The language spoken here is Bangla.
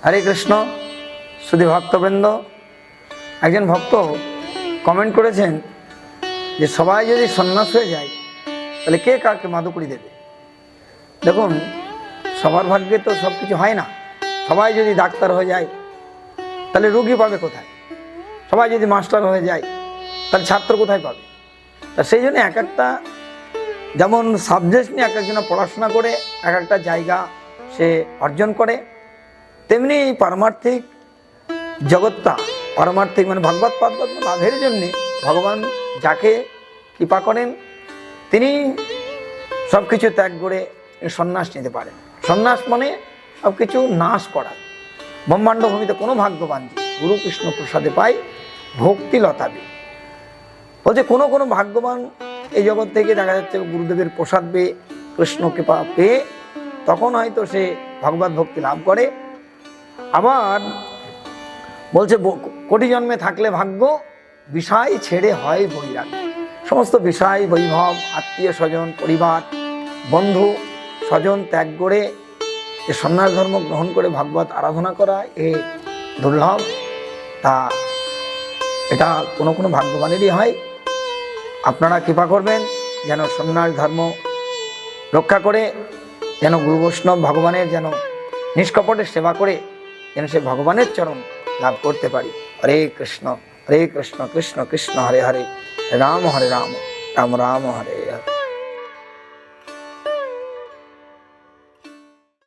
হরে কৃষ্ণ। শুধু ভক্তবৃন্দ, একজন ভক্ত কমেন্ট করেছেন যে সবাই যদি সন্ন্যাস হয়ে যায় তাহলে কে কাকে মাদুকুড়ি দেবে। দেখুন, সবার ভাগ্যে তো সব কিছু হয় না। সবাই যদি ডাক্তার হয়ে যায় তাহলে রুগী পাবে কোথায়? সবাই যদি মাস্টার হয়ে যায় তাহলে ছাত্র কোথায় পাবে? তা সেই জন্য এক একটা যেমন সাবজেক্ট নিয়ে এক একজন পড়াশোনা করে এক একটা জায়গা সে অর্জন করে, তেমনি এই পারমার্থিক জগৎটা, পারমার্থিক মানে ভগবত পদ লাভের জন্যে ভগবান যাকে কৃপা করেন তিনি সব কিছু ত্যাগ করে সন্ন্যাস নিতে পারেন। সন্ন্যাস মানে সব কিছু নাশ করা। ব্রহ্মাণ্ড ভূমিতে কোনো ভাগ্যবান যে গুরু কৃষ্ণ প্রসাদে পায় ভক্তি লতাবে। বলছে কোনো কোনো ভাগ্যবান এই জগৎ থেকে দেখা যাচ্ছে গুরুদেবের প্রসাদ পেয়ে, কৃষ্ণ কৃপা পেয়ে তখন হয়তো সে ভগবত ভক্তি লাভ করে। আবার বলছে কোটি জন্মে থাকলে ভাগ্য, বিষয় ছেড়ে হয় বৈরাগ্য। সমস্ত বিষয়, বৈভব, আত্মীয় স্বজন, পরিবার, বন্ধু স্বজন ত্যাগ করে যে সন্ন্যাস ধর্ম গ্রহণ করে ভাগবত আরাধনা করা এ দুর্লভ। তা এটা কোনো কোনো ভাগ্যবানেরই হয়। আপনারা কৃপা করবেন যেন সন্ন্যাস ধর্ম রক্ষা করে, যেন গুরু বৈষ্ণব ভগবানের যেন নিষ্কপটের সেবা করে যেন সে ভগবানের চরণ লাভ করতে পারি। হরে কৃষ্ণ কৃষ্ণ কৃষ্ণ হরে হরে, রাম হরে রাম, রাম রাম হরে।